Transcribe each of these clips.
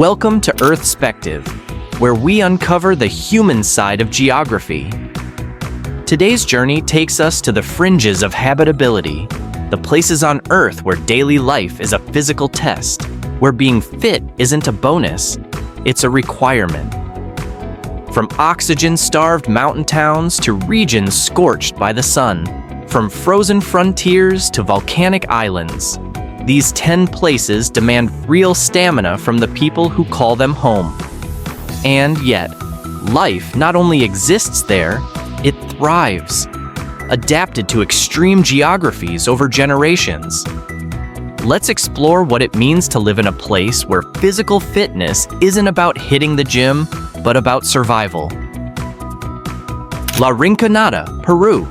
Welcome to Earthspective, where we uncover the human side of geography. Today's journey takes us to the fringes of habitability, the places on Earth where daily life is a physical test, where being fit isn't a bonus, it's a requirement. From oxygen-starved mountain towns to regions scorched by the sun, from frozen frontiers to volcanic islands, these 10 places demand real stamina from the people who call them home. And yet, life not only exists there, it thrives, adapted to extreme geographies over generations. Let's explore what it means to live in a place where physical fitness isn't about hitting the gym, but about survival. La Rinconada, Peru.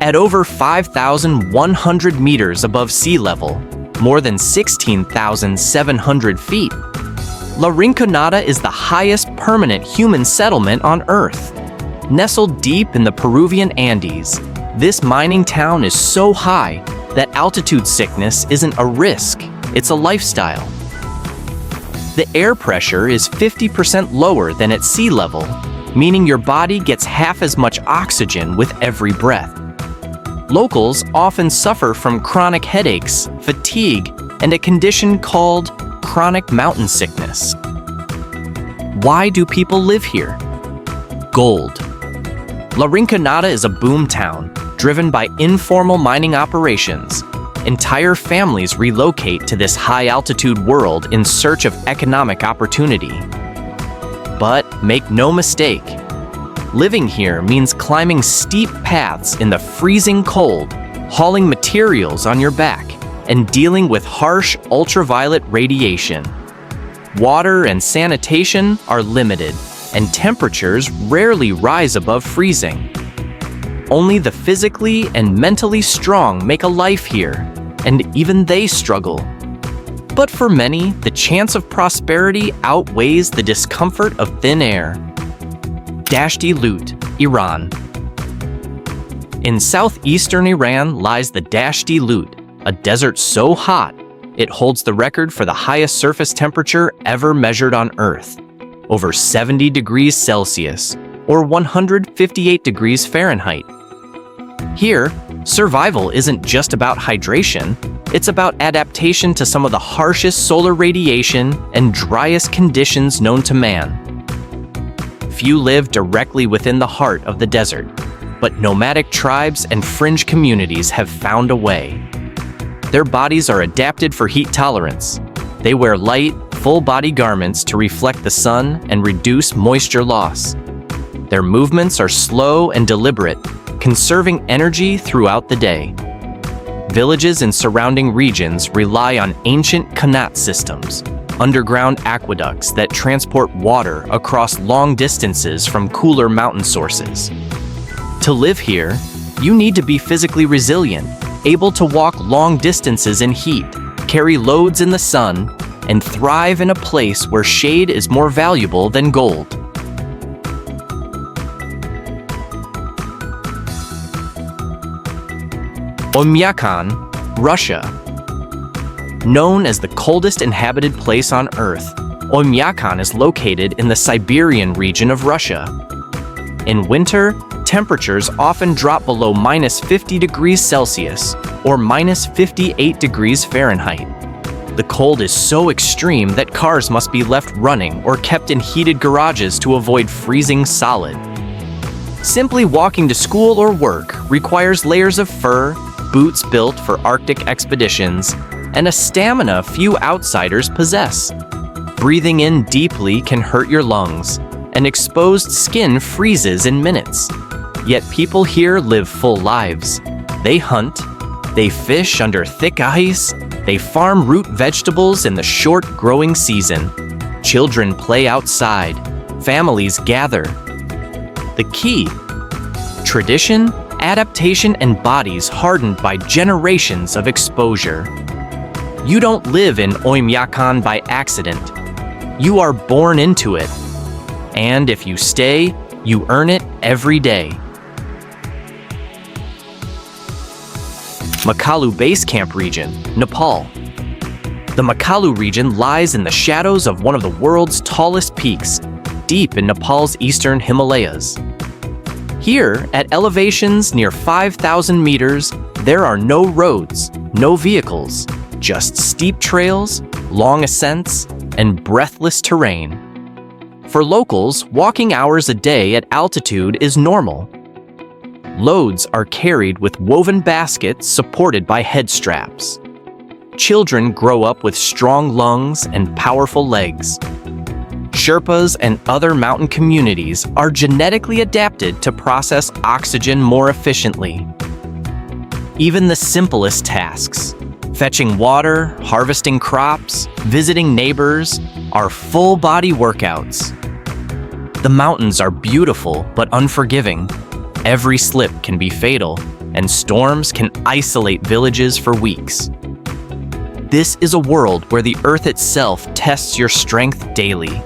At over 5,100 meters above sea level, more than 16,700 feet, La Rinconada is the highest permanent human settlement on Earth. Nestled deep in the Peruvian Andes, this mining town is so high that altitude sickness isn't a risk, it's a lifestyle. The air pressure is 50% lower than at sea level, meaning your body gets half as much oxygen with every breath. Locals often suffer from chronic headaches, fatigue, and a condition called chronic mountain sickness. Why do people live here? Gold. La Rinconada is a boom town, driven by informal mining operations. Entire families relocate to this high-altitude world in search of economic opportunity. But make no mistake, living here means climbing steep paths in the freezing cold, hauling materials on your back, and dealing with harsh ultraviolet radiation. Water and sanitation are limited, and temperatures rarely rise above freezing. Only the physically and mentally strong make a life here, and even they struggle. But for many, the chance of prosperity outweighs the discomfort of thin air. Dasht-e Lut, Iran. In southeastern Iran lies the Dasht-e Lut, a desert so hot, it holds the record for the highest surface temperature ever measured on Earth, over 70 degrees Celsius, or 158 degrees Fahrenheit. Here, survival isn't just about hydration, it's about adaptation to some of the harshest solar radiation and driest conditions known to man. Few live directly within the heart of the desert, but nomadic tribes and fringe communities have found a way. Their bodies are adapted for heat tolerance. They wear light, full-body garments to reflect the sun and reduce moisture loss. Their movements are slow and deliberate, conserving energy throughout the day. Villages in surrounding regions rely on ancient qanat systems, underground aqueducts that transport water across long distances from cooler mountain sources. To live here, you need to be physically resilient, able to walk long distances in heat, carry loads in the sun, and thrive in a place where shade is more valuable than gold. Oymyakon, Russia. Known as the coldest inhabited place on Earth, Oymyakon is located in the Siberian region of Russia. In winter, temperatures often drop below -50 degrees Celsius, or -58 degrees Fahrenheit. The cold is so extreme that cars must be left running or kept in heated garages to avoid freezing solid. Simply walking to school or work requires layers of fur, boots built for Arctic expeditions, and a stamina few outsiders possess. Breathing in deeply can hurt your lungs, and exposed skin freezes in minutes. Yet people here live full lives. They hunt, they fish under thick ice, they farm root vegetables in the short growing season. Children play outside, families gather. The key: tradition, adaptation, and bodies hardened by generations of exposure. You don't live in Oymyakon by accident. You are born into it. And if you stay, you earn it every day. Makalu Base Camp region, Nepal. The Makalu region lies in the shadows of one of the world's tallest peaks, deep in Nepal's eastern Himalayas. Here, at elevations near 5,000 meters, there are no roads, no vehicles, just steep trails, long ascents, and breathless terrain. For locals, walking hours a day at altitude is normal. Loads are carried with woven baskets supported by head straps. Children grow up with strong lungs and powerful legs. Sherpas and other mountain communities are genetically adapted to process oxygen more efficiently. Even the simplest tasks, fetching water, harvesting crops, visiting neighbors, are full-body workouts. The mountains are beautiful but unforgiving. Every slip can be fatal, and storms can isolate villages for weeks. This is a world where the earth itself tests your strength daily.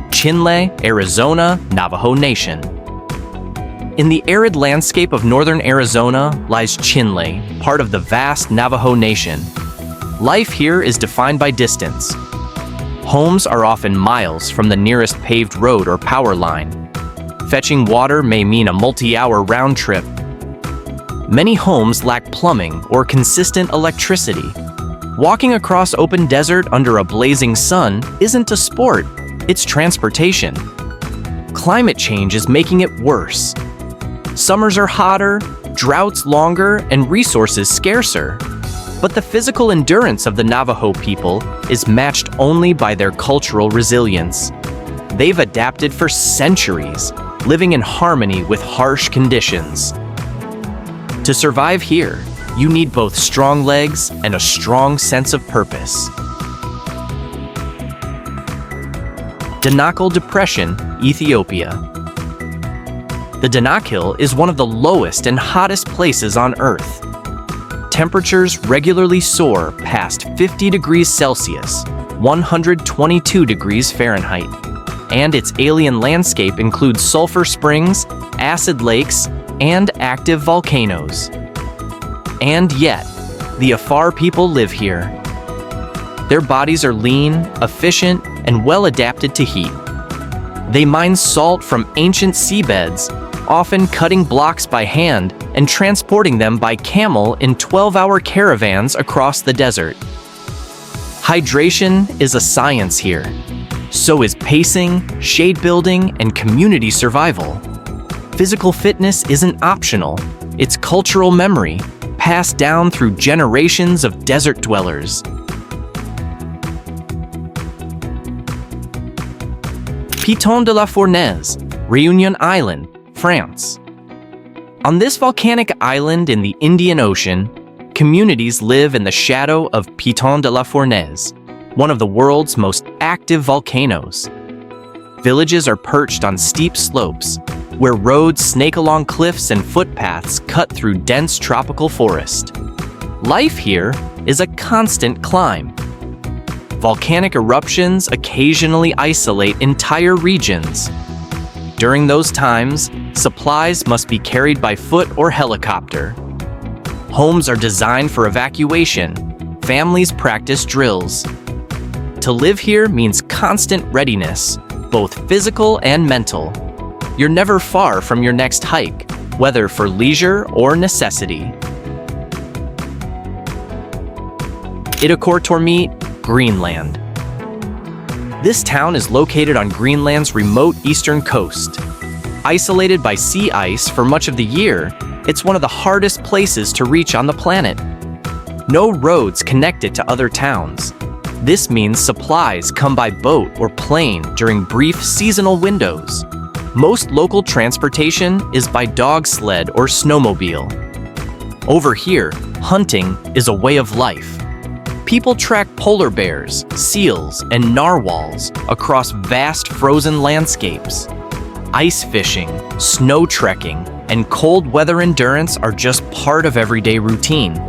Chinle, Arizona, Navajo Nation. In the arid landscape of northern Arizona lies Chinle, part of the vast Navajo Nation. Life here is defined by distance. Homes are often miles from the nearest paved road or power line. Fetching water may mean a multi-hour round trip. Many homes lack plumbing or consistent electricity. Walking across open desert under a blazing sun isn't a sport, it's transportation. Climate change is making it worse. Summers are hotter, droughts longer, and resources scarcer. But the physical endurance of the Navajo people is matched only by their cultural resilience. They've adapted for centuries, living in harmony with harsh conditions. To survive here, you need both strong legs and a strong sense of purpose. Danakil Depression, Ethiopia. The Danakil is one of the lowest and hottest places on Earth. Temperatures regularly soar past 50 degrees Celsius, 122 degrees Fahrenheit, and its alien landscape includes sulfur springs, acid lakes, and active volcanoes. And yet, the Afar people live here. Their bodies are lean, efficient, and well adapted to heat. They mine salt from ancient seabeds, often cutting blocks by hand and transporting them by camel in 12-hour caravans across the desert. Hydration is a science here. So is pacing, shade building, and community survival. Physical fitness isn't optional. It's cultural memory, passed down through generations of desert dwellers. Piton de la Fournaise, Réunion Island, France. On this volcanic island in the Indian Ocean, communities live in the shadow of Piton de la Fournaise, one of the world's most active volcanoes. Villages are perched on steep slopes, where roads snake along cliffs and footpaths cut through dense tropical forest. Life here is a constant climb. Volcanic eruptions occasionally isolate entire regions. During those times, supplies must be carried by foot or helicopter. Homes are designed for evacuation. Families practice drills. To live here means constant readiness, both physical and mental. You're never far from your next hike, whether for leisure or necessity. Ittoqqortoormiit, Greenland. This town is located on Greenland's remote eastern coast. Isolated by sea ice for much of the year, it's one of the hardest places to reach on the planet. No roads connect it to other towns. This means supplies come by boat or plane during brief seasonal windows. Most local transportation is by dog sled or snowmobile. Over here, hunting is a way of life. People track polar bears, seals, and narwhals across vast frozen landscapes. Ice fishing, snow trekking, and cold weather endurance are just part of everyday routine.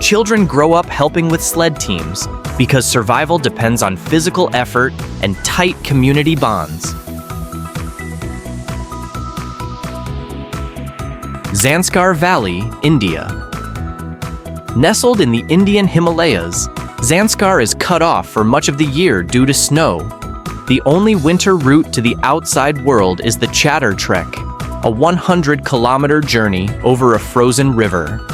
Children grow up helping with sled teams because survival depends on physical effort and tight community bonds. Zanskar Valley, India. Nestled in the Indian Himalayas, Zanskar is cut off for much of the year due to snow. The only winter route to the outside world is the Chadar Trek, a 100-kilometer journey over a frozen river.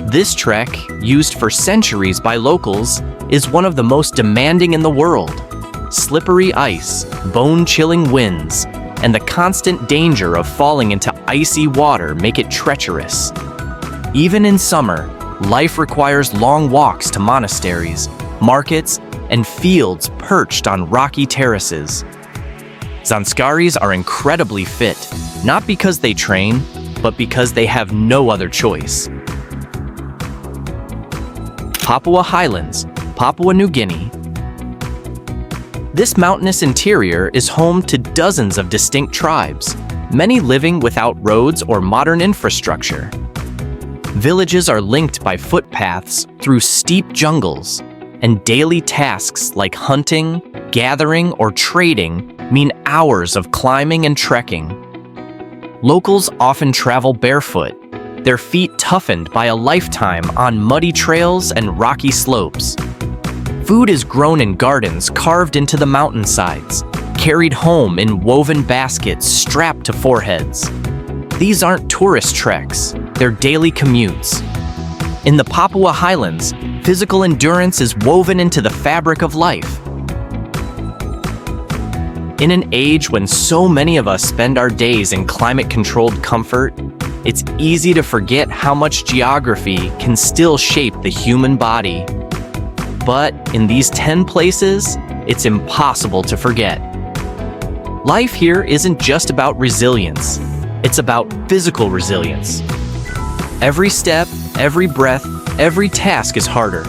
This trek, used for centuries by locals, is one of the most demanding in the world. Slippery ice, bone-chilling winds, and the constant danger of falling into icy water make it treacherous. Even in summer, life requires long walks to monasteries, markets, and fields perched on rocky terraces. Zanskaris are incredibly fit, not because they train, but because they have no other choice. Papua Highlands, Papua New Guinea. This mountainous interior is home to dozens of distinct tribes, many living without roads or modern infrastructure. Villages are linked by footpaths through steep jungles, and daily tasks like hunting, gathering, or trading mean hours of climbing and trekking. Locals often travel barefoot, their feet toughened by a lifetime on muddy trails and rocky slopes. Food is grown in gardens carved into the mountainsides, carried home in woven baskets strapped to foreheads. These aren't tourist treks, they're daily commutes. In the Papua Highlands, physical endurance is woven into the fabric of life. In an age when so many of us spend our days in climate-controlled comfort, it's easy to forget how much geography can still shape the human body. But in these 10 places, it's impossible to forget. Life here isn't just about resilience, it's about physical resilience. Every step, every breath, every task is harder.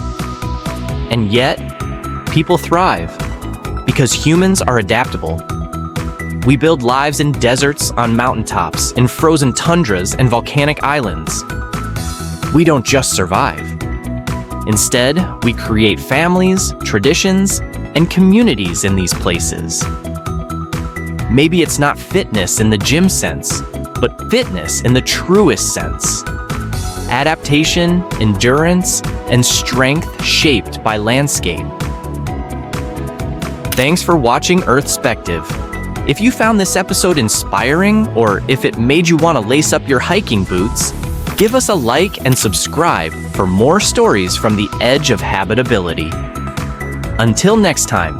And yet, people thrive, because humans are adaptable. We build lives in deserts, on mountaintops, in frozen tundras and volcanic islands. We don't just survive. Instead, we create families, traditions, and communities in these places. Maybe it's not fitness in the gym sense, but fitness in the truest sense. Adaptation, endurance, and strength shaped by landscape. Thanks for watching Earthspective. If you found this episode inspiring, or if it made you want to lace up your hiking boots, give us a like and subscribe for more stories from the edge of habitability. Until next time,